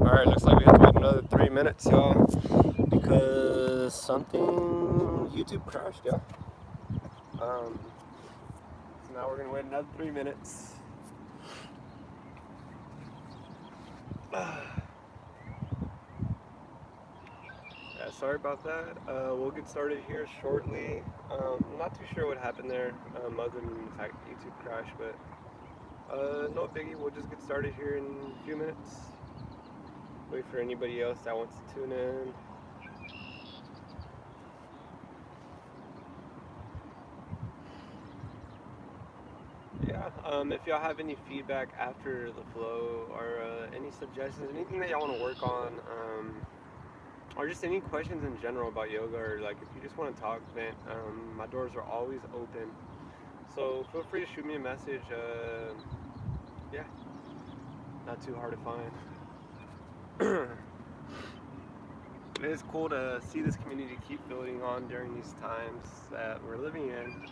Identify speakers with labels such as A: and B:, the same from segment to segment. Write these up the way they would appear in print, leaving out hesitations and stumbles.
A: Alright, looks like we have to wait another 3 minutes, y'all, because something YouTube crashed, y'all. So now we're gonna wait another 3 minutes. Yeah, sorry about that. We'll get started here shortly. I'm not too sure what happened there, other than the fact YouTube crashed, but no biggie. We'll just get started here in a few minutes. Wait for anybody else that wants to tune in. Yeah, if y'all have any feedback after the flow or any suggestions, anything that y'all want to work on, or just any questions in general about yoga, or like if you just want to talk, vent, my doors are always open. So feel free to shoot me a message. Yeah, not too hard to find. It is cool to see this community keep building on during these times that we're living in.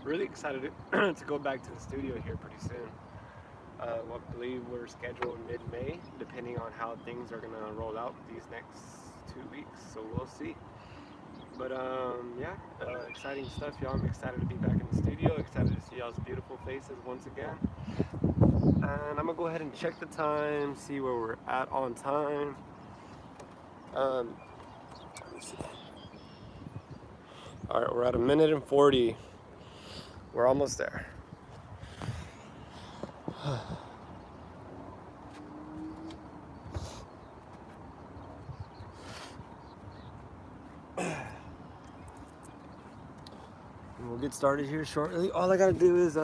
A: Really excited to go back to the studio here pretty soon. I believe we're scheduled mid-May, depending on how things are gonna roll out these next 2 weeks. So we'll see. But yeah, exciting stuff, y'all. I'm excited to be back in the studio. Excited to see y'all's beautiful faces once again. And I'm gonna go ahead and check the time, see where we're at on time. Let me see. All right, we're at 1:40. We're almost there. We'll get started here shortly. All I gotta do is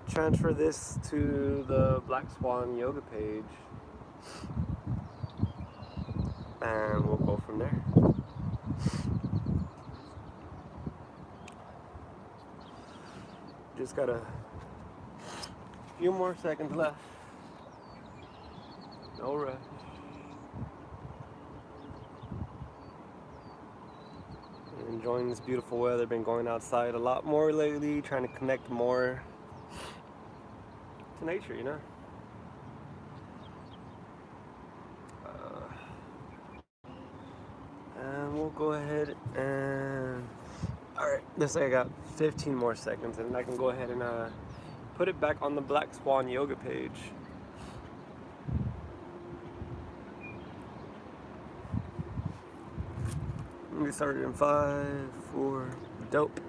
A: transfer this to the Black Swan yoga page, and we'll go from there. Just got a few more seconds left. No rush. Enjoying this beautiful weather. Been going outside a lot more lately, trying to connect more to nature, you know. And we'll go ahead and alright, looks like I got 15 more seconds, and I can go ahead and put it back on the Black Swan yoga page. We started in 5, 4, dope.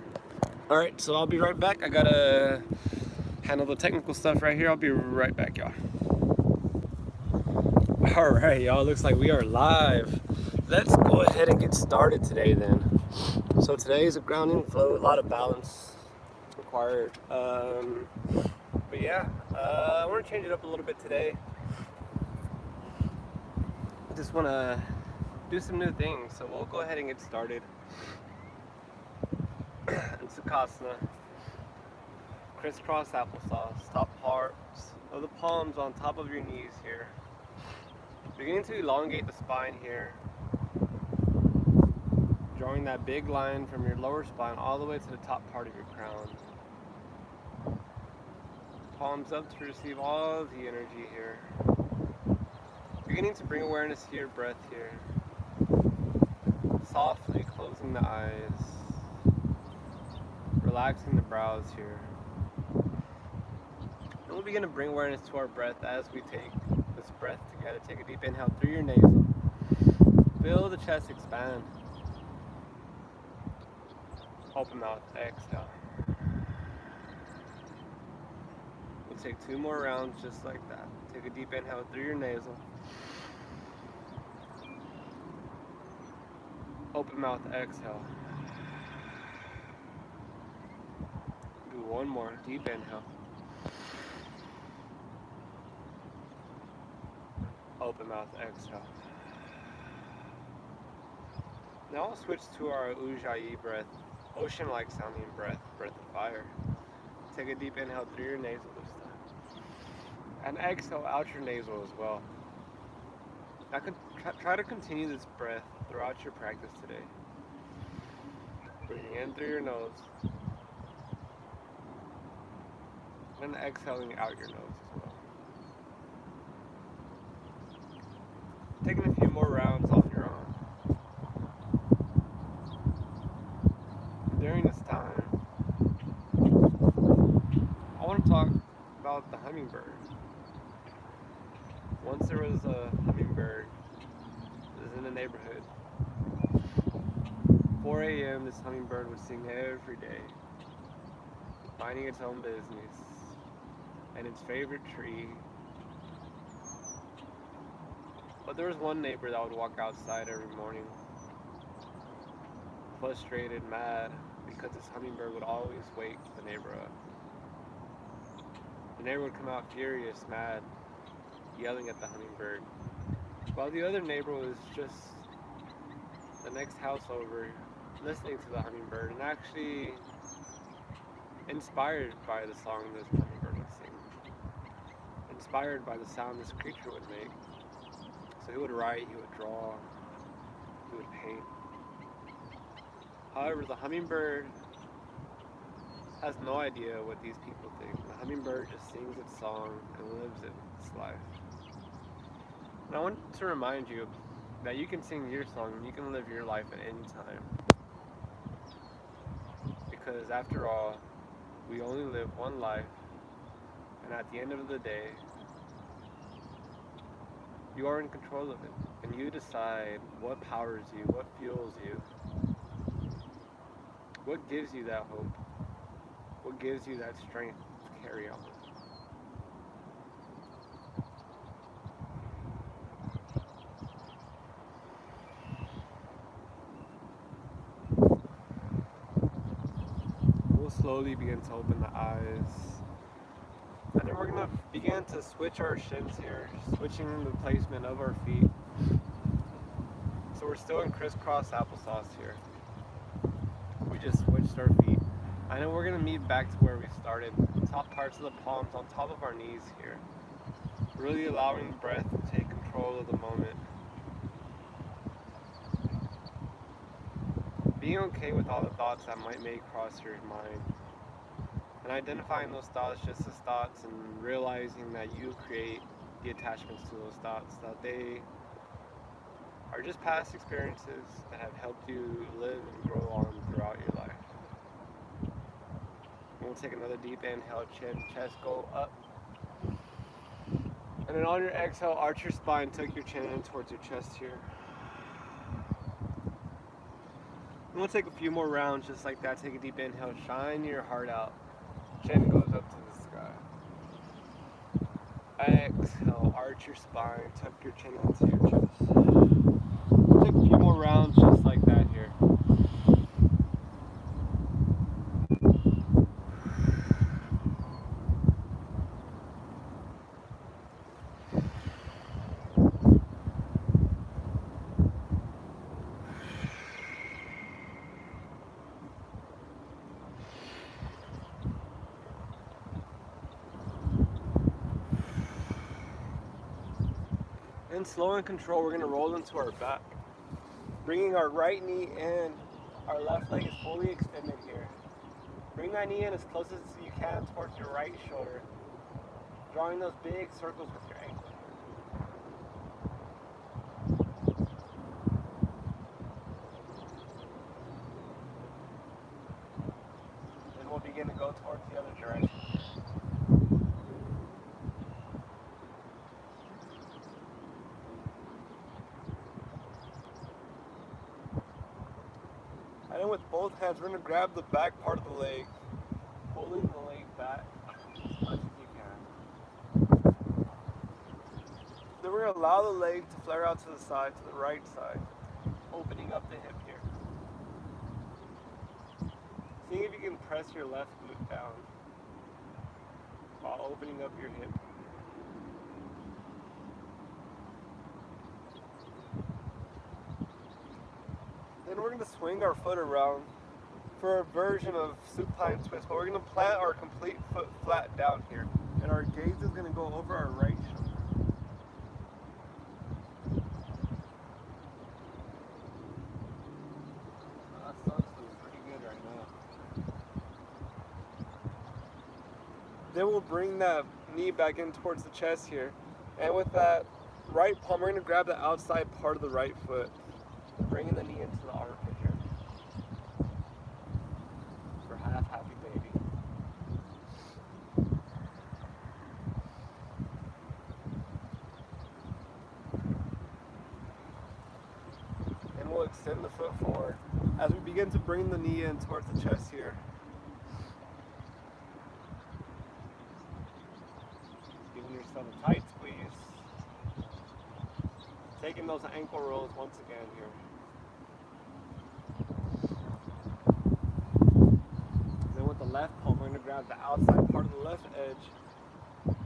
A: Alright, so I'll be right back. I gotta handle the technical stuff right here. I'll be right back, y'all. Alright, y'all, looks like we are live. Let's go ahead and get started today then. So today is a grounding flow, a lot of balance required. But yeah, I want to change it up a little bit today. I just want to do some new things, so we'll go ahead and get started. In Sukhasana, crisscross applesauce, top parts of the palms on top of your knees here. Beginning to elongate the spine here. Drawing that big line from your lower spine all the way to the top part of your crown. Palms up to receive all the energy here. Beginning to bring awareness to your breath here. Softly closing the eyes. Relaxing the brows here. And we'll begin to bring awareness to our breath as we take this breath together. Take a deep inhale through your nasal. Feel the chest expand. Open mouth, exhale. We'll take 2 more rounds just like that. Take a deep inhale through your nasal. Open mouth, exhale. Do 1 more, deep inhale. Open mouth, exhale. Now I'll switch to our Ujjayi breath, ocean-like sounding breath, breath of fire. Take a deep inhale through your nasal this time. And exhale out your nasal as well. Now try to continue this breath throughout your practice today. Breathing in through your nose. and exhaling out your nose as well. Taking a few more rounds on your own. During this time, I want to talk about the hummingbird. Once there was a hummingbird that was in the neighborhood. 4 a.m. this hummingbird would sing every day, minding its own business and its favorite tree. But there was one neighbor that would walk outside every morning, frustrated, mad, because this hummingbird would always wake the neighbor up. The neighbor would come out furious, mad, yelling at the hummingbird, while the other neighbor was just the next house over, listening to the hummingbird and actually inspired by the song this hummingbird would sing, inspired by the sound this creature would make. So he would write, he would draw, he would paint. However, the hummingbird has no idea what these people think. The hummingbird just sings its song and lives its life. And I want to remind you that you can sing your song and you can live your life at any time. Because after all, we only live one life, and at the end of the day, you are in control of it, and you decide what powers you, what fuels you, what gives you that hope, what gives you that strength to carry on. We'll slowly begin to open the eyes. And then we're going to begin to switch our shins here, switching the placement of our feet. So we're still in crisscross applesauce here. We just switched our feet. I know we're going to meet back to where we started. Top parts of the palms on top of our knees here. Really allowing the breath to take control of the moment. Being okay with all the thoughts that may cross your mind. And identifying those thoughts just as thoughts and realizing that you create the attachments to those thoughts, that they are just past experiences that have helped you live and grow on throughout your life. And we'll take another deep inhale, chin, chest go up. And then on your exhale, arch your spine, tuck your chin in towards your chest here. And we'll take a few more rounds just like that. Take a deep inhale, shine your heart out. Chin goes up to the sky. Exhale, arch your spine, tuck your chin into your chest. We'll take a few more rounds just like that here. And slow and control, we're going to roll into our back. Bringing our right knee in, our left leg is fully extended here. Bring that knee in as close as you can towards your right shoulder. Drawing those big circles with your ankle. Then we'll begin to go towards the other direction. And then with both hands, we're going to grab the back part of the leg, pulling the leg back as much as you can. Then we're going to allow the leg to flare out to the side, to the right side, opening up the hip here. Seeing if you can press your left glute down while opening up your hip. Then we're going to swing our foot around for a version of supine twist, but we're going to plant our complete foot flat down here, and our gaze is going to go over our right shoulder. That sun's doing pretty good right now. Then we'll bring that knee back in towards the chest here. And with that right palm, we're gonna grab the outside part of the right foot, bringing the knee into the armpit here. For half happy baby. And we'll extend the foot forward as we begin to bring the knee in towards the chest here. Giving yourself a tight squeeze. Taking those ankle rolls once again here. Then with the left palm, we're going to grab the outside part of the left edge. And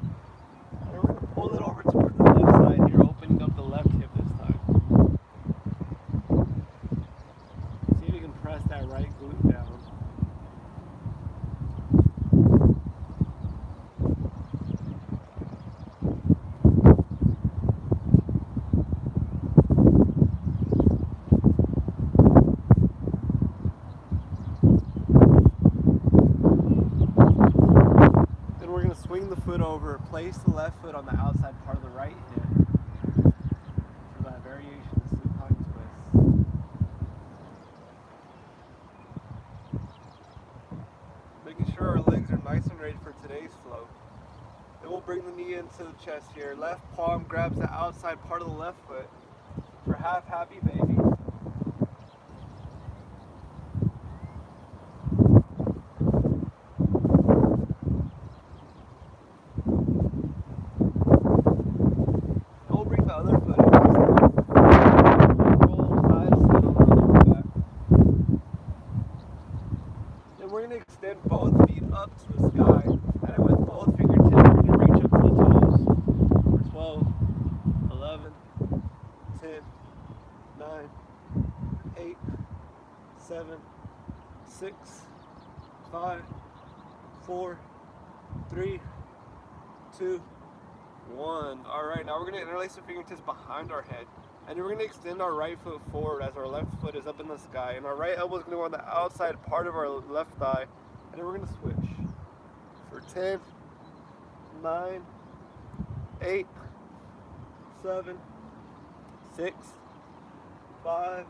A: we're going to pull it over towards the left side here, opening up the left hip this time. See if you can press that right glute down. Swing the foot over, place the left foot on the outside part of the right hip for that variation of supine twist. Making sure our legs are nice and ready for today's flow. Then we'll bring the knee into the chest here. Left palm grabs the outside part of the left foot for half happy baby. Extend both feet up to the sky, and with both fingertips, we're going to reach up to the toes for 12, 11, 10, 9, 8, 7, 6, 5, 4, 3, 2, 1. Alright, now we're going to interlace the fingertips behind our head, and we're going to extend our right foot forward as our left foot is up in the sky, and our right elbow is going to go on the outside part of our left thigh. And then we're going to switch for 10, 9, 8, 7, 6, 5,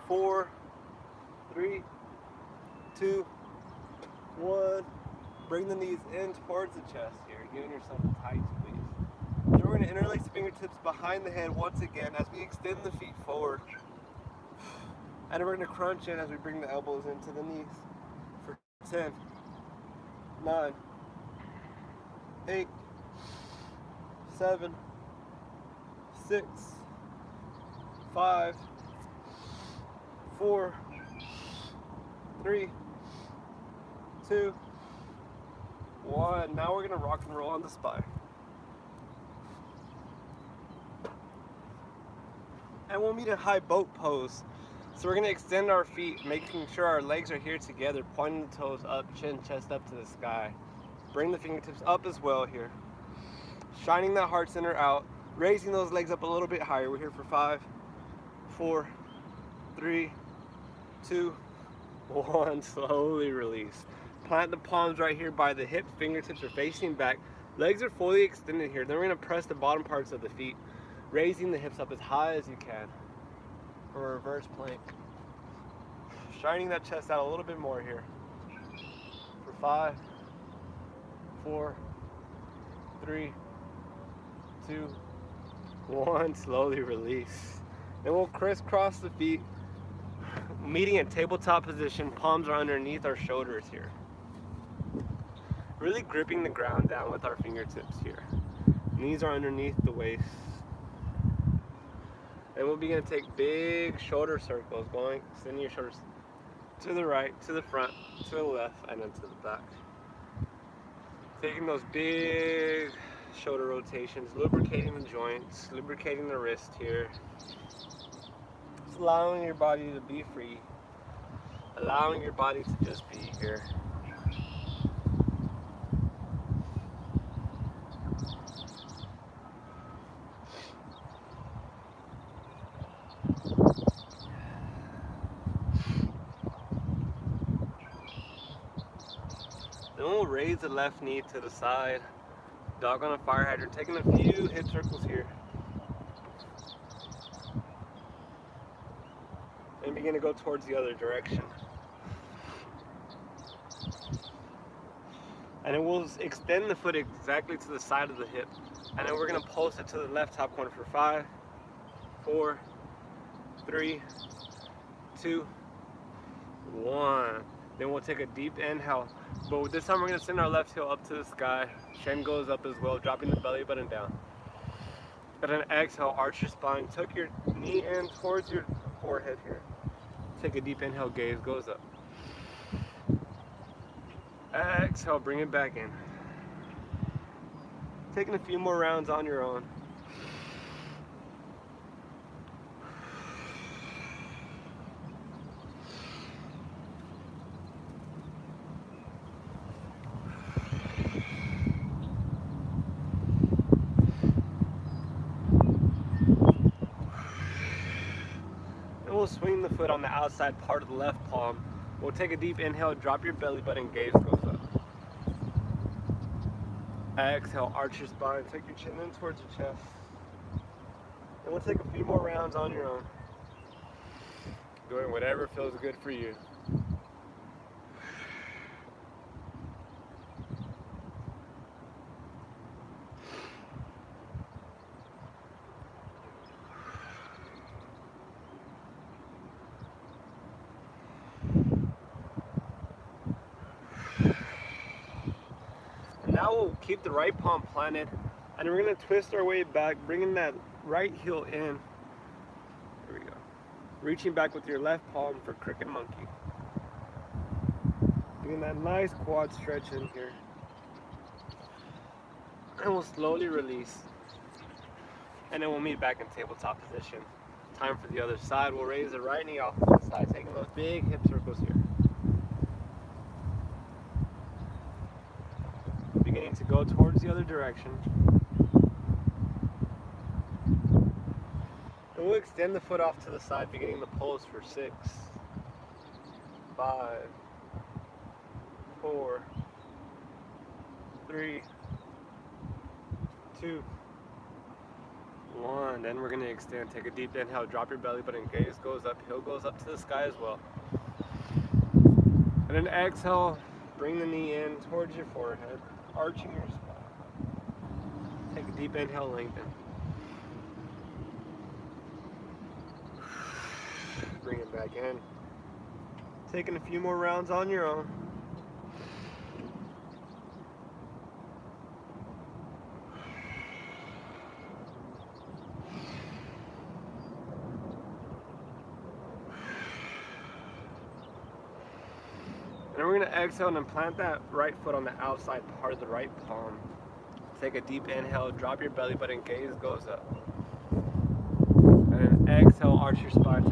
A: 4, 3, 2, 1. Bring the knees in towards the chest here, giving yourself a tight squeeze. Then we're going to interlace the fingertips behind the head once again as we extend the feet forward. And we're going to crunch in as we bring the elbows into the knees. 10, 9, 8, 7, 6, 5, 4, 3, 2, 1. Now we're going to rock and roll on the spine. And we'll meet in high boat pose. So we're going to extend our feet, making sure our legs are here together, pointing the toes up, chin, chest up to the sky. Bring the fingertips up as well here. Shining that heart center out, raising those legs up a little bit higher. We're here for 5, 4, 3, 2, 1. Slowly release. Plant the palms right here by the hips, fingertips are facing back. Legs are fully extended here. Then we're going to press the bottom parts of the feet, raising the hips up as high as you can. For a reverse plank. Shining that chest out a little bit more here. For 5, 4, 3, 2, 1. Slowly release. Then we'll crisscross the feet, meeting in tabletop position. Palms are underneath our shoulders here. Really gripping the ground down with our fingertips here. Knees are underneath the waist. And we'll begin to take big shoulder circles, extending your shoulders to the right, to the front, to the left, and then to the back. Taking those big shoulder rotations, lubricating the joints, lubricating the wrist here. Just allowing your body to be free. Allowing your body to just be here. Then we'll raise the left knee to the side. Dog on a fire hydrant, taking a few hip circles here. And begin to go towards the other direction. And then we'll extend the foot exactly to the side of the hip. And then we're gonna pulse it to the left top corner for 5, 4, 3, 2, 1. Then we'll take a deep inhale. But this time we're gonna send our left heel up to the sky. Shin goes up as well, dropping the belly button down. And then exhale, arch your spine, tuck your knee in towards your forehead here. Take a deep inhale, gaze goes up. Exhale, bring it back in. Taking a few more rounds on your own. And we'll swing the foot on the outside part of the left palm. We'll take a deep inhale, drop your belly button, gaze goes up. Exhale, arch your spine, take your chin in towards your chest. And we'll take a few more rounds on your own. Doing whatever feels good for you. Now we'll keep the right palm planted, and we're gonna twist our way back, bringing that right heel in. Here we go. Reaching back with your left palm for cricket monkey. Getting that nice quad stretch in here. And we'll slowly release. And then we'll meet back in tabletop position. Time for the other side. We'll raise the right knee off to the side, taking those big hip circles here. Beginning to go towards the other direction. And we'll extend the foot off to the side, beginning the pulse for 6, 5, 4, 3, 2, 1. Then we're going to extend. Take a deep inhale, drop your belly button, gaze goes up, heel goes up to the sky as well. And then exhale, bring the knee in towards your forehead, arching your spine. Take a deep inhale, lengthen. Bring it back in. Taking a few more rounds on your own. And we're going to exhale and plant that right foot on the outside part of the right palm. Take a deep inhale, drop your belly button, gaze goes up. And then exhale, arch your spine,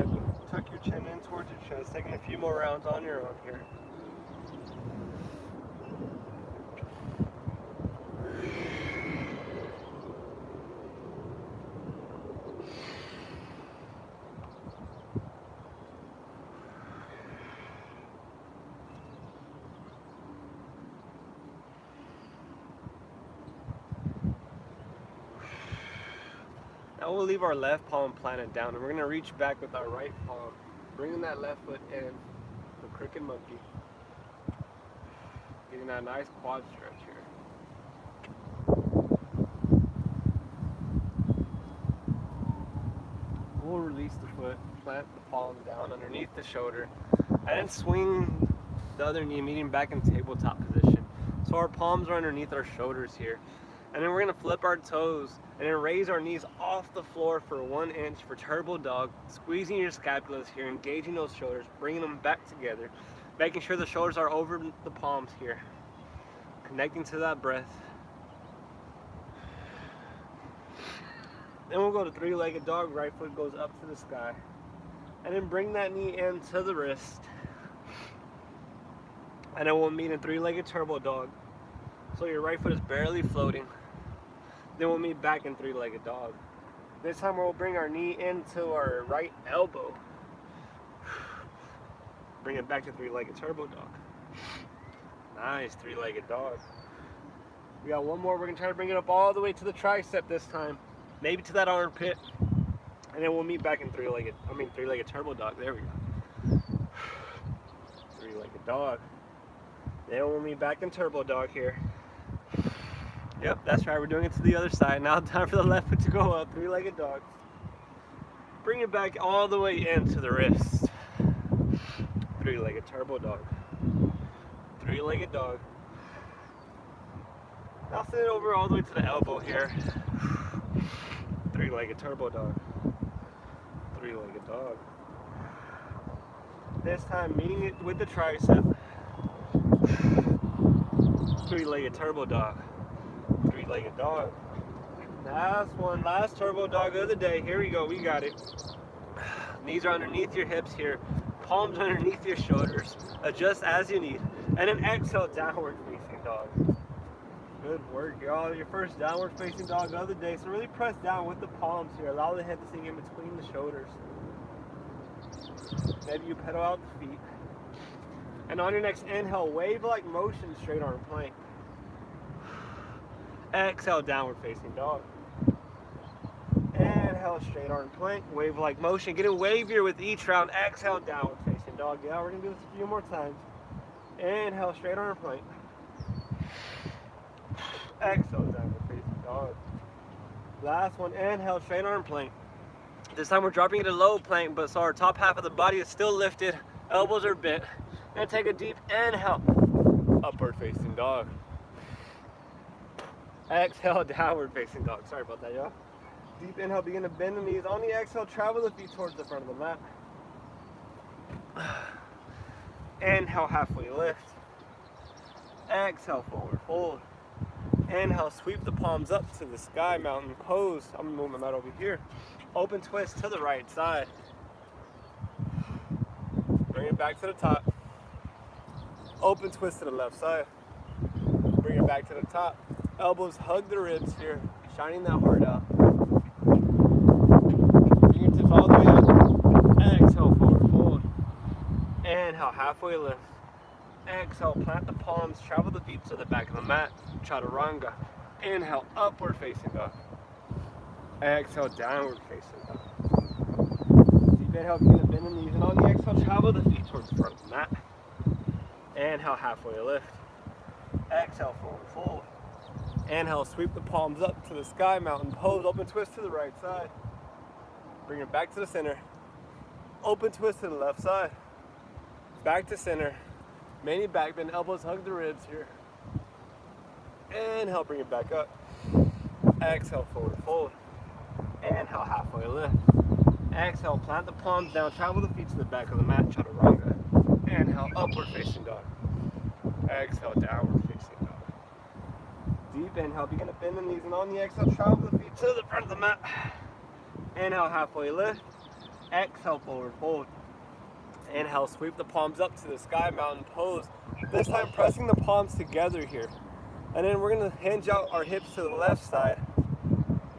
A: tuck your chin in towards your chest. Taking a few more rounds on your own here. Now we'll leave our left palm planted down, and we're going to reach back with our right palm, bringing that left foot in for cricket monkey. Getting that nice quad stretch here. We'll release the foot, plant the palm down underneath the shoulder, and then swing the other knee, meeting back in tabletop position. So our palms are underneath our shoulders here. And then we're going to flip our toes and then raise our knees off the floor for 1 inch for turbo dog, squeezing your scapulas here, engaging those shoulders, bringing them back together, making sure the shoulders are over the palms here, connecting to that breath. Then we'll go to three-legged dog, right foot goes up to the sky. And then bring that knee into the wrist. And then we'll meet in three-legged turbo dog. So your right foot is barely floating. Then we'll meet back in three-legged dog. This time we'll bring our knee into our right elbow. Bring it back to three-legged turbo dog. Nice, three-legged dog. We got one more. We're gonna try to bring it up all the way to the tricep this time. Maybe to that armpit. And then we'll meet back in three-legged turbo dog. There we go. Three-legged dog. Then we'll meet back in turbo dog here. Yep, that's right. We're doing it to the other side. Now time for the left foot to go up. Three-legged dog. Bring it back all the way into the wrist. Three-legged turbo dog. Three-legged dog. Now send it over all the way to the elbow here. Three-legged turbo dog. Three-legged dog. This time meeting it with the tricep. Three-legged turbo dog. Three-legged dog. Last one, last turbo dog of the day. Here we go, we got it. Knees are underneath your hips here. Palms underneath your shoulders. Adjust as you need. And then exhale, downward facing dog. Good work, y'all. Your first downward facing dog of the day. So really press down with the palms here. Allow the head to sink in between the shoulders. Maybe you pedal out the feet. And on your next inhale, wave-like motion, straight arm plank. Exhale, downward facing dog. Inhale, straight arm plank, wave-like motion. Getting wavier with each round. Exhale, downward facing dog. Yeah, we're gonna do this a few more times. Inhale, straight arm plank. Exhale, downward facing dog. Last one, inhale, straight arm plank. This time we're dropping it to low plank, but so our top half of the body is still lifted. Elbows are bent. And take a deep inhale. Upward facing dog. Exhale, downward facing dog. Sorry about that, y'all. Deep inhale, begin to bend the knees. On the exhale, travel the feet towards the front of the mat. Inhale, halfway lift. Exhale, forward fold. Inhale, sweep the palms up to the sky, mountain pose. I'm gonna move my mat over here. Open twist to the right side. Bring it back to the top. Open twist to the left side. Bring it back to the top. Elbows hug the ribs here, shining that heart out. Fingertips all the way up. Exhale, forward fold. Inhale, halfway lift. Exhale, plant the palms, travel the feet to the back of the mat. Chaturanga. Inhale, upward facing dog. Exhale, downward facing dog. Deep inhale, begin to bend the knees. And on the exhale, travel the feet towards the front of the mat. Inhale, halfway lift. Exhale, forward fold. Inhale, sweep the palms up to the sky, mountain pose. Open twist to the right side. Bring it back to the center. Open twist to the left side. Back to center. Many back bend, elbows hug the ribs here. Inhale, bring it back up. Exhale, forward fold. Inhale, halfway lift. Exhale, plant the palms down, travel the feet to the back of the mat, chaturanga. Inhale, upward facing dog. Exhale, downward facing dog. Deep inhale, begin to bend the knees, and on the exhale, travel the feet to the front of the mat. Inhale, halfway lift. Exhale, forward fold. Inhale, sweep the palms up to the sky, mountain pose. This time pressing the palms together here. And then we're gonna hinge out our hips to the left side,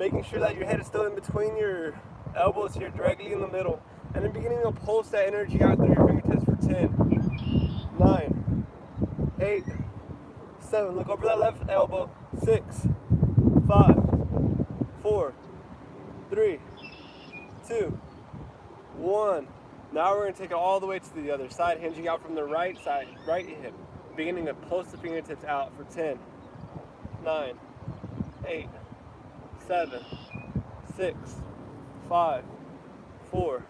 A: making sure that your head is still in between your elbows here, directly in the middle. And then beginning to pulse that energy out through your fingertips for 10, 9, 8, 7. Look over that left elbow. 6, 5, 4, 3, 2, 1. Now we're going to take it all the way to the other side, hinging out from the right side, right hip. Beginning to pulse the fingertips out for 10, 9, 8, 7, 6, 5, 4,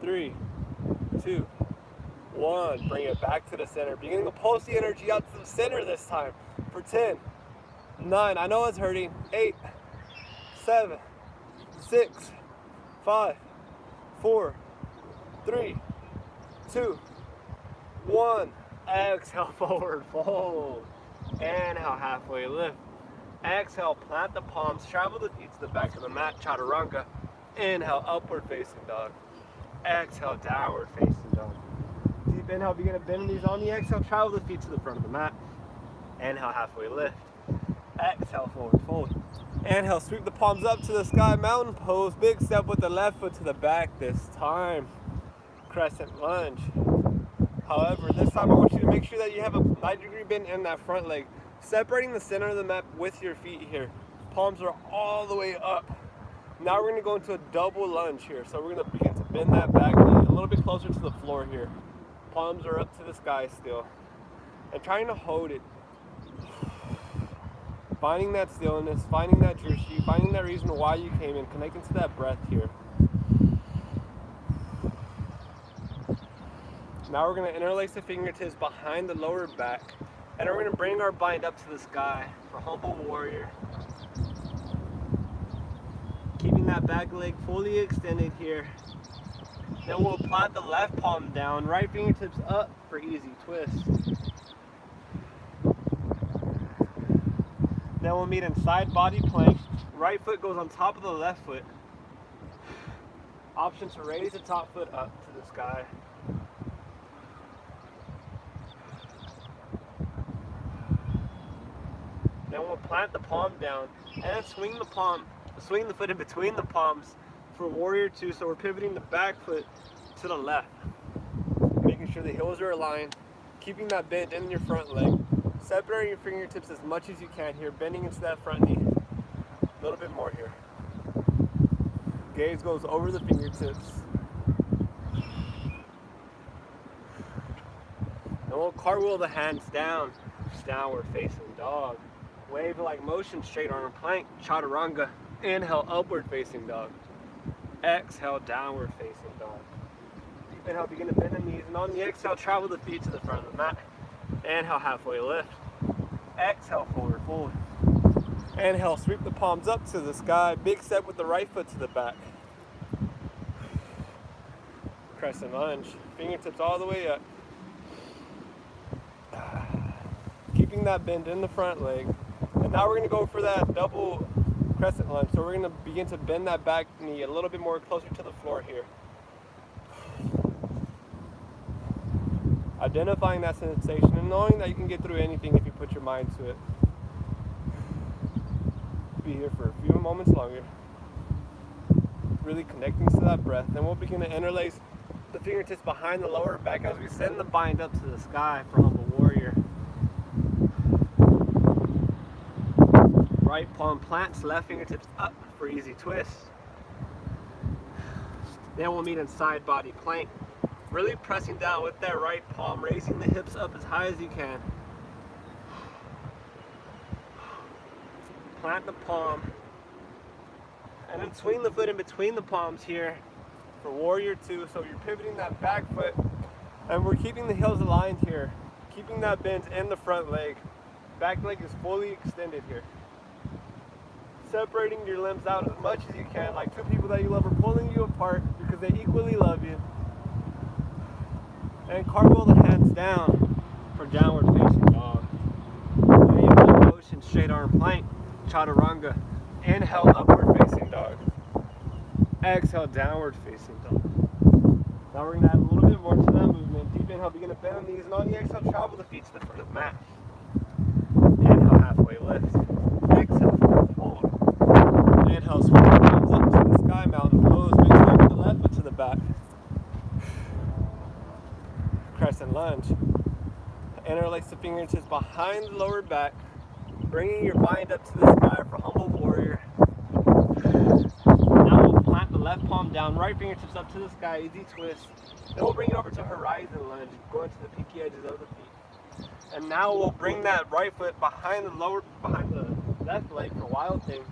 A: 3, 2, 1. Bring it back to the center. Beginning to pulse the energy out to the center this time for 10, 9. I know it's hurting. 8, 7, 6, 5, 4, 3, 2, 1. Exhale, forward fold. Inhale, halfway lift. Exhale, plant the palms, travel the feet to the back of the mat, chaturanga. Inhale, upward facing dog. Exhale, downward facing dog. Deep inhale, begin to bend the knees. On the exhale, travel the feet to the front of the mat. Inhale, halfway lift. Exhale, forward fold. Inhale, sweep the palms up to the sky, mountain pose. Big step with the left foot to the back this time. Crescent lunge. However, this time I want you to make sure that you have a 90-degree you bend in that front leg. Separating the center of the mat with your feet here. Palms are all the way up. Now we're going to go into a double lunge here. So we're going to begin to bend that back knee a little bit closer to the floor here. Palms are up to the sky still. And trying to hold it. Finding that stillness, finding that drishti, finding that reason why you came in, connecting to that breath here. Now we're going to interlace the fingertips behind the lower back. And we're going to bring our bind up to the sky for humble warrior. Keeping that back leg fully extended here. Then we'll plant the left palm down, right fingertips up for easy twist. Then we'll meet in side body plank. Right foot goes on top of the left foot. Option to raise the top foot up to the sky. Then we'll plant the palm down and swing the foot in between the palms for warrior two. So we're pivoting the back foot to the left, making sure the heels are aligned, keeping that bend in your front leg, separating your fingertips as much as you can here, bending into that front knee. A little bit more here. Gaze goes over the fingertips. And we'll cartwheel the hands down, downward facing dog. Wave-like motion, straight arm plank, chaturanga. Inhale, upward facing dog. Exhale, downward facing dog. Deep inhale, begin to bend the knees, and on the exhale, travel the feet to the front of the mat. Inhale, halfway lift. Exhale, forward fold. Inhale, sweep the palms up to the sky. Big step with the right foot to the back. Crescent lunge. Fingertips all the way up. Keeping that bend in the front leg. And now we're going to go for that double crescent lunge. So we're going to begin to bend that back knee a little bit more closer to the floor here. Identifying that sensation and knowing that you can get through anything if you put your mind to it. Be here for a few moments longer. Really connecting to that breath. Then we'll begin to interlace the fingertips behind the lower back as we send the bind up to the sky for humble warrior. Right palm plants, left fingertips up for easy twist. Then we'll meet in side body plank. Really pressing down with that right palm, raising the hips up as high as you can. Plant the palm. And then swing the foot in between the palms here for warrior two. So you're pivoting that back foot. And we're keeping the heels aligned here. Keeping that bend in the front leg. Back leg is fully extended here. Separating your limbs out as much as you can, like two people that you love are pulling you apart because they equally love you. And cartwheel the hands down for downward facing dog. Motion, straight arm plank, chaturanga. Inhale, upward facing dog. Exhale, downward facing dog. Now we're going to add a little bit more to that movement. Deep inhale, begin to bend the knees, and on the exhale, travel the feet to the front of the mat. Inhale, halfway lift. Exhale, forward fold. Inhale, swing the palms up to the sky, mountain pose. Big step with the left foot to the back. Crescent lunge. Interlace the fingertips behind the lower back, bringing your bind up to the sky for humble warrior. Now we'll plant the left palm down, right fingertips up to the sky, easy twist. Then we'll bring it over to horizon lunge, going to the pinky edges of the feet. And now we'll bring that right foot behind the left leg for wild thing.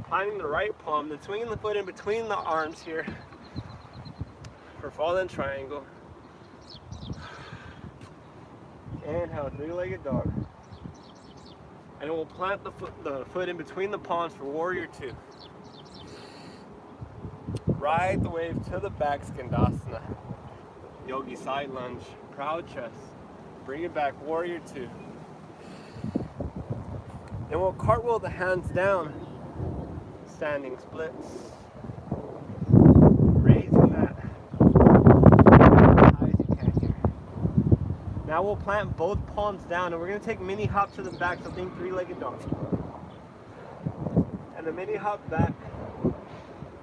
A: Planting the right palm, then swinging the foot in between the arms here for fallen triangle. Inhale, three-legged dog. And we'll plant the foot in between the palms for warrior two. Ride the wave to the back, Skandasana. Yogi side lunge, proud chest. Bring it back, warrior two. Then we'll cartwheel the hands down, standing splits. Raising that as high as you can here. Now we'll plant both palms down and we're going to take mini hop to the back, so think three-legged dog. And the mini hop back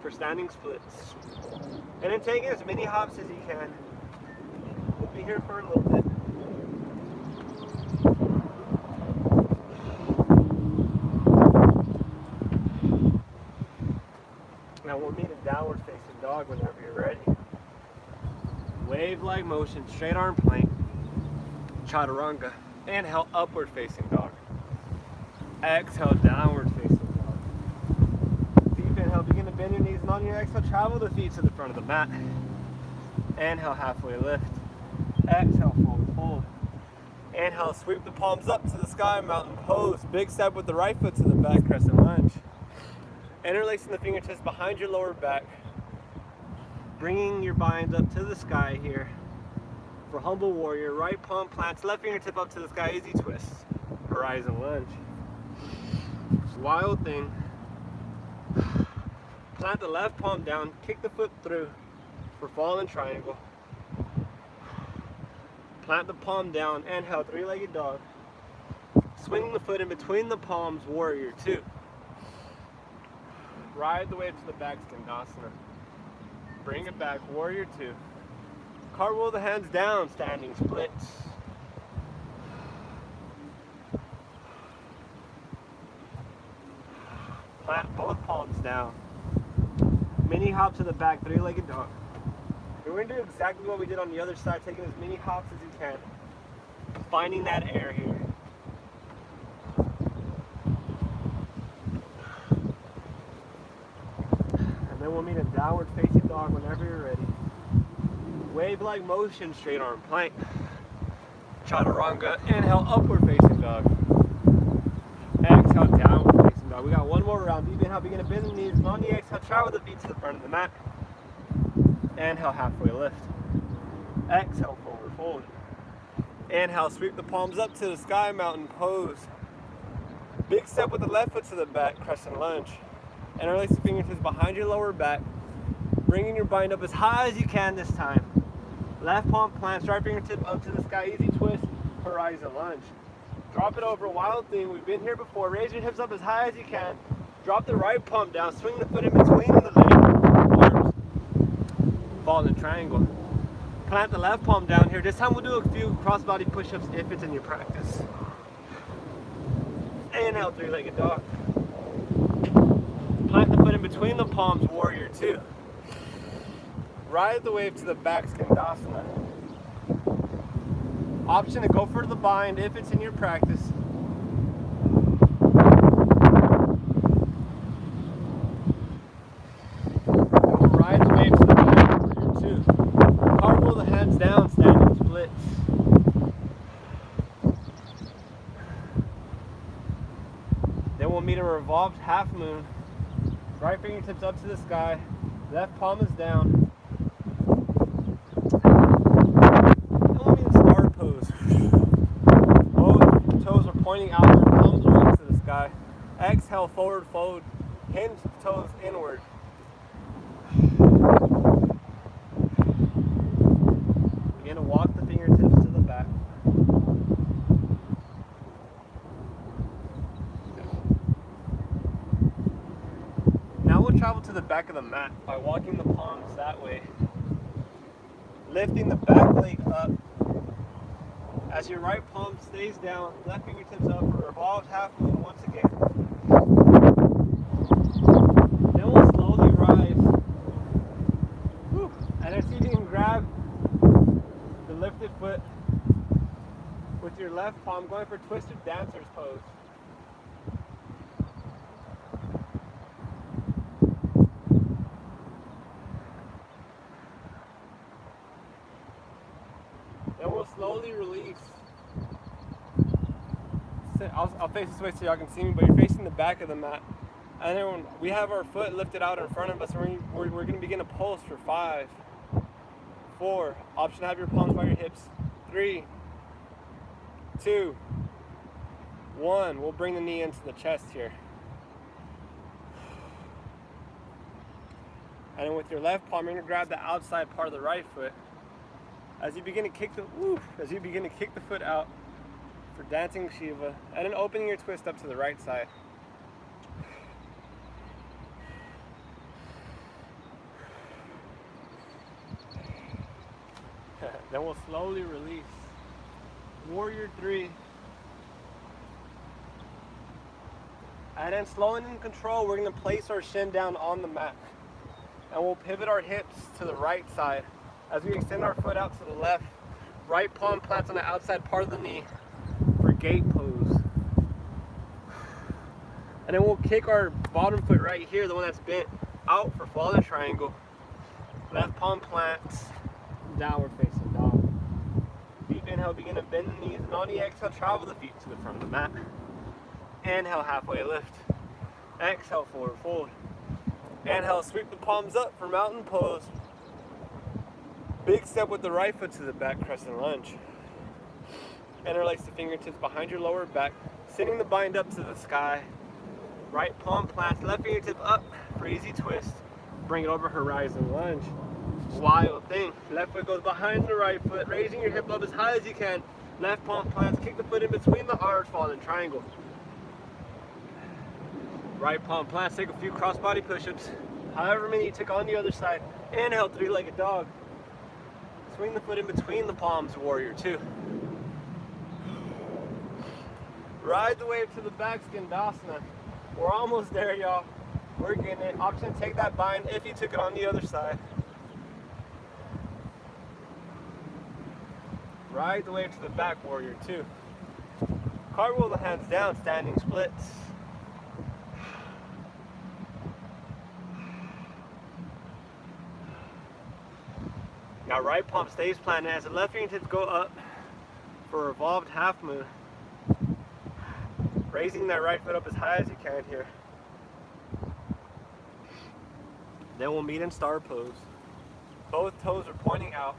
A: for standing splits. And then taking as many hops as you can. We'll be here for a little bit. downward facing dog whenever you're ready. Wave-like motion, straight arm plank, chaturanga. Inhale, upward facing dog. Exhale, downward facing dog. Deep inhale, begin to bend your knees, and on your exhale, travel the feet to the front of the mat. Inhale, halfway lift. Exhale, forward fold. Inhale, sweep the palms up to the sky, mountain pose. Big step with the right foot to the back, crescent lunge. Interlacing the fingertips behind your lower back. Bringing your binds up to the sky here. For humble warrior, right palm plants, left fingertip up to the sky, easy twist. Horizon lunge. Wild thing. Plant the left palm down, kick the foot through for fallen triangle. Plant the palm down, inhale, three-legged dog. Swing the foot in between the palms, warrior two. Ride the wave to the back, Skandasana. Bring it back, warrior two. Cartwheel the hands down, standing splits. Plant both palms down. Mini hop to the back, three-legged dog. We're going to do exactly what we did on the other side, taking as many hops as you can. Finding that air here. And then we'll meet a downward facing dog whenever you're ready. Wave-like motion, straight arm plank. Chaturanga, inhale, upward facing dog. Exhale, downward facing dog. We got one more round. Deep inhale, begin to bend the knees. And on the exhale, travel the feet to the front of the mat. Inhale, halfway lift. Exhale, forward fold. Inhale, sweep the palms up to the sky, mountain pose. Big step with the left foot to the back, crescent lunge. Interlace the fingertips behind your lower back. Bringing your bind up as high as you can this time. Left palm plants, right fingertip up to the sky, easy twist, horizon lunge. Drop it over, wild thing. We've been here before. Raise your hips up as high as you can. Drop the right palm down, swing the foot in between the legs, arms. Fallen triangle. Plant the left palm down here. This time we'll do a few crossbody push-ups if it's in your practice. Inhale, three-legged dog. Plant the foot in between the palms, warrior two. Ride the wave to the back, Skandasana. Option to go for the bind if it's in your practice. Ride the wave to the back, warrior two. Cartwheel the hands down, standing splits. Then we'll meet a revolved half moon. Right fingertips up to the sky. Left palm is down. Pointing outward, palms away to the sky. Exhale, forward fold, hinge toes inward. Begin to walk the fingertips to the back. Now we'll travel to the back of the mat by walking the palms that way. Lifting the back leg up. As your right palm stays down, left fingertips up for a revolved half moon once again. Then we'll slowly rise. Whew. And as you can grab the lifted foot with your left palm, going for twisted dancer's pose. Then we'll slowly release. I'll face this way so y'all can see me, but you're facing the back of the mat. And then we have our foot lifted out in front of us, and we're going to begin to pulse for 5, 4. Option to have your palms by your hips. 3, 2, 1. We'll bring the knee into the chest here. And then with your left palm, you're going to grab the outside part of the right foot. As you begin to kick the foot out for dancing Shiva, and then opening your twist up to the right side. Then we'll slowly release. Warrior 3. And then slow and in control, we're going to place our shin down on the mat. And we'll pivot our hips to the right side. As we extend our foot out to the left, right palm plants on the outside part of the knee for gate pose. And then we'll kick our bottom foot right here, the one that's bent, out for fallen triangle. Left palm plants, downward facing dog. Deep inhale, begin to bend the knees, and on the exhale, travel the feet to the front of the mat. Inhale, halfway lift. Exhale, forward fold. Inhale, sweep the palms up for mountain pose. Big step with the right foot to the back, crescent lunge. Interlace the fingertips behind your lower back, sitting the bind up to the sky. Right palm plants, left fingertip up for easy twist. Bring it over, horizon lunge. Wild thing. Left foot goes behind the right foot, raising your hip up as high as you can. Left palm plants, kick the foot in between the arms, fallen triangle. Right palm plants, take a few crossbody push-ups. However many you took on the other side. Inhale, three-legged dog. Swing the foot in between the palms, warrior two. Ride the wave to the back, Skandasana. We're almost there, y'all. We're getting it. Option, take that bind if you took it on the other side. Ride the wave to the back, warrior two. Cartwheel the hands down, standing splits. Now right palm stays planted as the left fingertips go up for a revolved half moon. Raising that right foot up as high as you can here. Then we'll meet in star pose. Both toes are pointing out.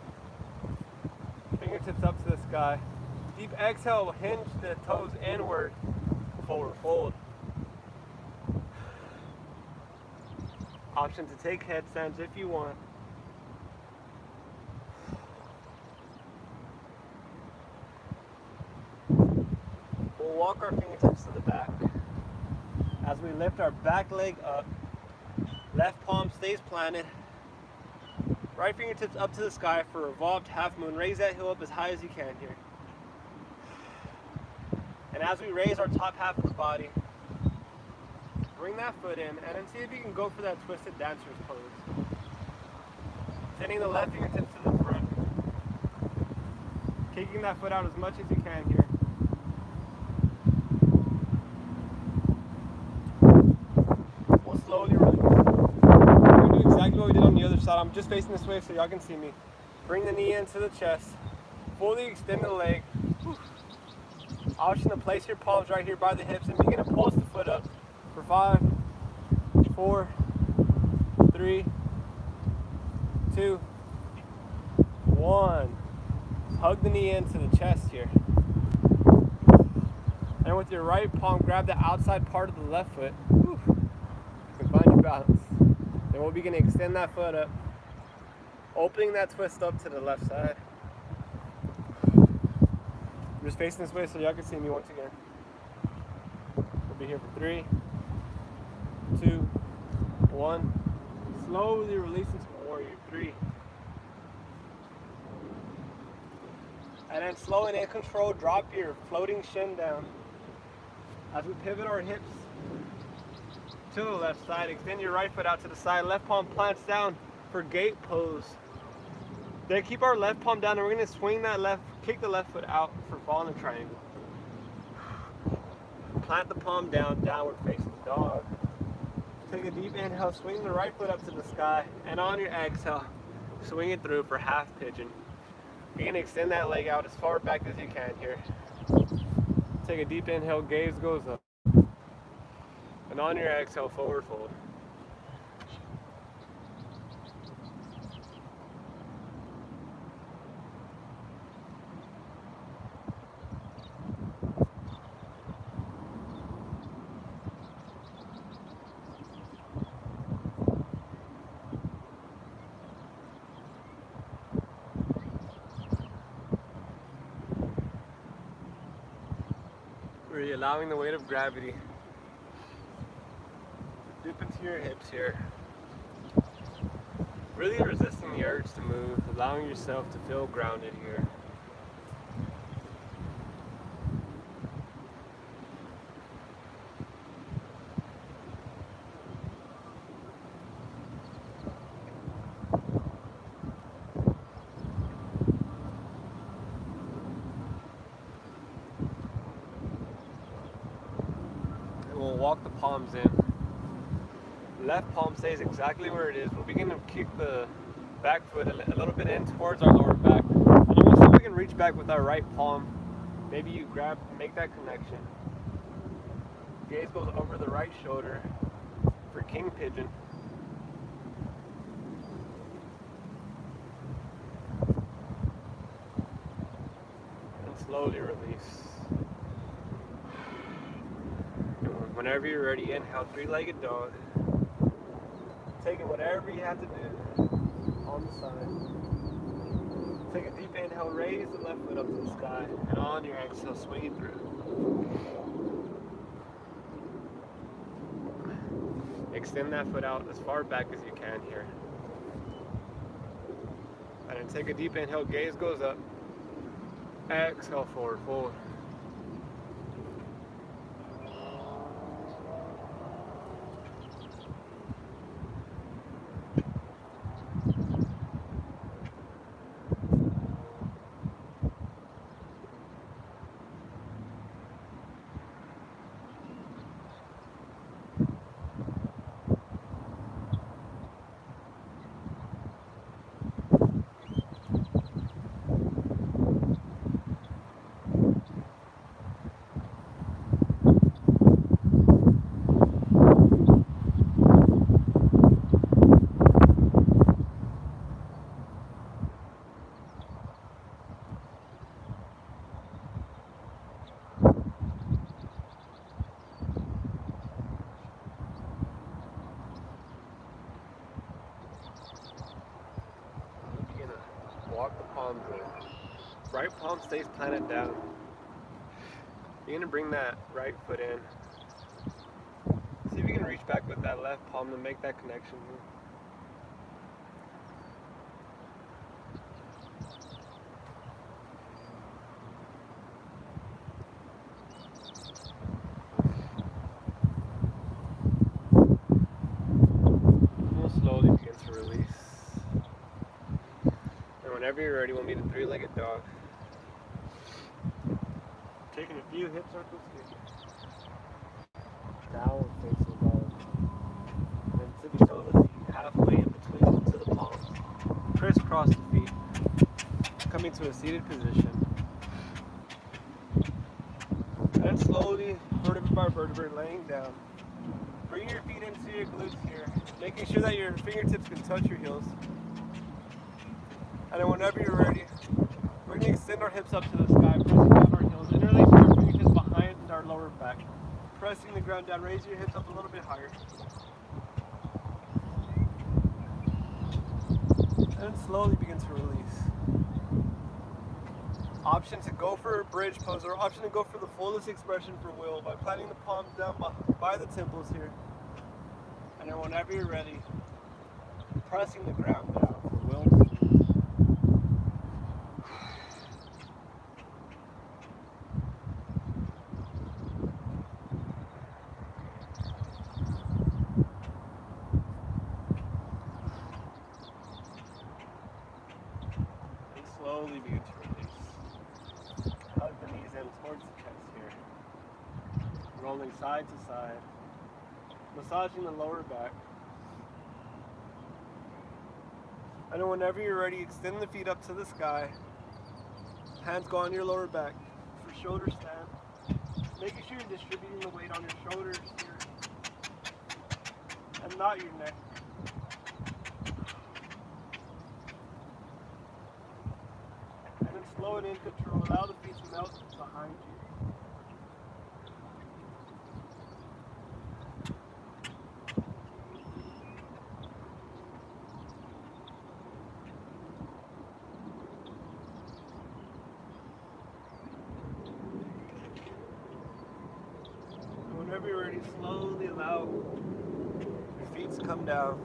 A: Fingertips up to the sky. Deep exhale, hinge the toes inward. Forward fold. Option to take headstands if you want. We'll walk our fingertips to the back. As we lift our back leg up, left palm stays planted. Right fingertips up to the sky for a revolved half moon. Raise that heel up as high as you can here. And as we raise our top half of the body, bring that foot in and then see if you can go for that twisted dancer's pose. Sending the left fingertips to the front. Kicking that foot out as much as you can here. We'll slowly release. We're going to do exactly what we did on the other side. I'm just facing this way so y'all can see me. Bring the knee into the chest. Fully extend the leg. Option to place your palms right here by the hips and begin to pulse the foot up for 5, 4, 3, 2, 1. Hug the knee into the chest here. And with your right palm, grab the outside part of the left foot. Whew. You can find your balance. Then we'll begin to extend that foot up, opening that twist up to the left side. I'm just facing this way so y'all can see me once again. We'll be here for 3, 2, 1. Slowly releasing to warrior 3. And then slow and in control, drop your floating shin down. As we pivot our hips to the left side, extend your right foot out to the side, left palm plants down for gate pose. Then keep our left palm down and we're gonna swing that left, kick the left foot out for fallen triangle. Plant the palm down, downward facing dog. Take a deep inhale, swing the right foot up to the sky, and on your exhale, swing it through for half pigeon. You're gonna extend that leg out as far back as you can here. Take a deep inhale, gaze goes up. And on your exhale, forward fold. Really allowing the weight of gravity to dip into your hips here. Really resisting the urge to move, allowing yourself to feel grounded here. We'll walk the palms in. Left palm stays exactly where it is. We'll begin to kick the back foot a little bit in towards our lower back. And then we'll see if we can reach back with our right palm. Maybe you grab, make that connection. Gaze goes over the right shoulder for king pigeon. And slowly release. And whenever you're ready, inhale, three-legged dog. Take it whatever you have to do on the side. Take a deep inhale, raise the left foot up to the sky, and on your exhale, swing it through. Extend that foot out as far back as you can here. And then take a deep inhale, gaze goes up. Exhale, forward, forward. Walk the palms in. Right palm stays planted down. You're going to bring that right foot in. See if you can reach back with that left palm to make that connection. We'll slowly begin to release. Whenever you're ready, we'll meet a three-legged dog. Taking a few hip circles here. Downward facing dog. And then tippy toe the feet halfway in between to the palms. Crisscross the feet. Coming to a seated position. And then slowly, vertebrae by vertebrae, laying down. Bring your feet into your glutes here. Making sure that your fingertips can touch your heels. And then whenever you're ready, we're going to extend our hips up to the sky, pressing down our heels, interlacing our fingertips behind our lower back. Pressing the ground down, raise your hips up a little bit higher. And slowly begin to release. Option to go for a bridge pose, or option to go for the fullest expression for Will by planting the palms down by the temples here. And then whenever you're ready, pressing the ground down for Will. Slowly begin to release. Hug the knees in towards the chest here. Rolling side to side. Massaging the lower back. And then whenever you're ready, extend the feet up to the sky. Hands go on your lower back for shoulder stand. Making sure you're distributing the weight on your shoulders here. And not your neck. Slow and in control. Allow the feet to melt behind you. And whenever you're ready, slowly allow your feet to come down.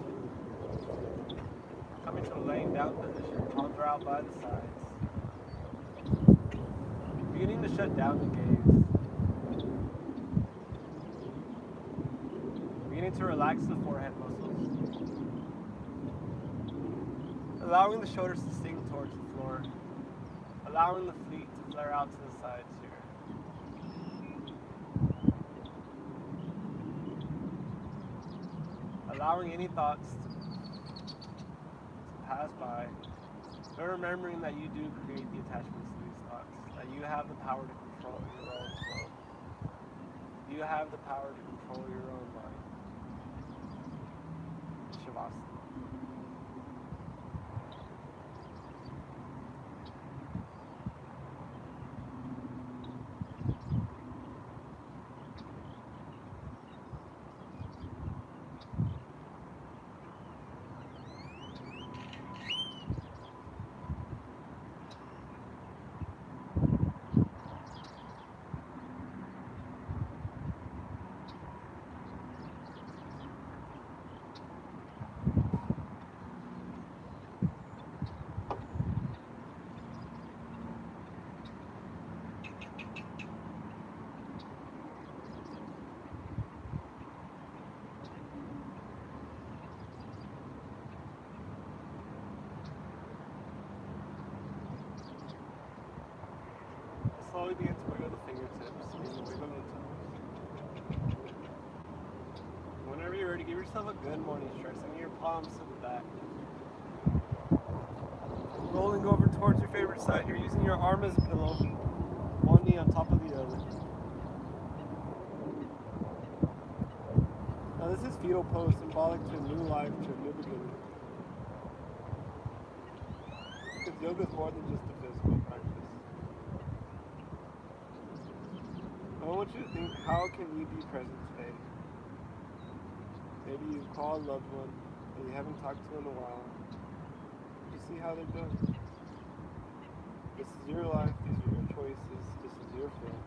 A: Coming to a laying down position. Palms are out by the sides. Beginning to shut down the gaze. Beginning to relax the forehead muscles. Allowing the shoulders to sink towards the floor. Allowing the feet to flare out to the sides here. allowing any thoughts to pass by, but remembering that you do create the attachments to these thoughts, that you have the power to control your own flow. You have the power to control your own mind. Shavasana. Slowly begin to wiggle the fingertips, begin to wiggle the toes. Whenever you're ready, give yourself a good morning stretch. Send your palms to the back. Rolling over towards your favorite side here, using your arm as a pillow. One knee on top of the other. Now this is fetal pose, symbolic to a new life, to a new beginning. Because yoga is more than just a physical practice. I want you to think, how can you be present today? Maybe you call a loved one that you haven't talked to in a while. You see how they're doing. This is your life, these are your choices, this is your flow.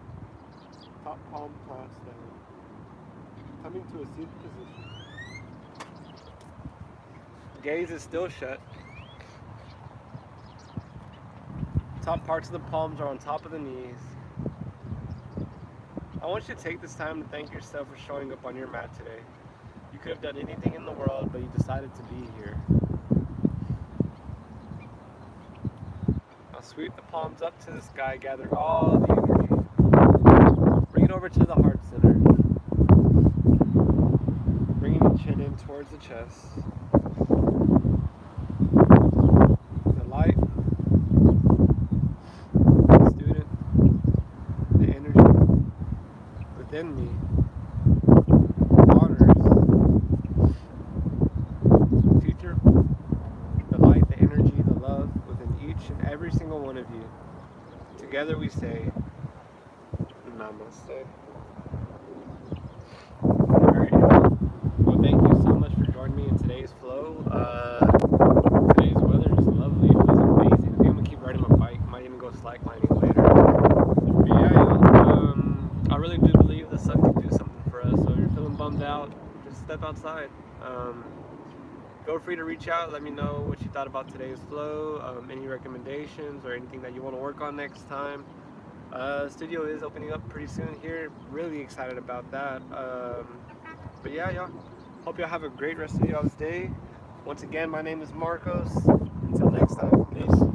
A: Top palm plants down. Coming to a seated position. Gaze is still shut. Top parts of the palms are on top of the knees. I want you to take this time to thank yourself for showing up on your mat today. You could have done anything in the world, but you decided to be here. Now sweep the palms up to the sky, gather all the energy. Bring it over to the heart center. Bringing the chin in towards the chest. The light, the student, the energy within me honors the future, the light, the energy, the love within each and every single one of you. Together we say, Namaste. Alright, well, thank you so much for joining me in today's flow. Today's weather is lovely. It feels amazing. I think I'm gonna keep riding my bike. Might even go slacklining later. But yeah, I really do believe the sun can do something for us. So if you're feeling bummed out, just step outside. Feel free to reach out. Let me know what you thought about today's flow. Any recommendations or anything that you want to work on next time. Studio is opening up pretty soon here. Really excited about that. But yeah, y'all. Hope y'all have a great rest of y'all's day. Once again, my name is Marcos. Until next time. Peace.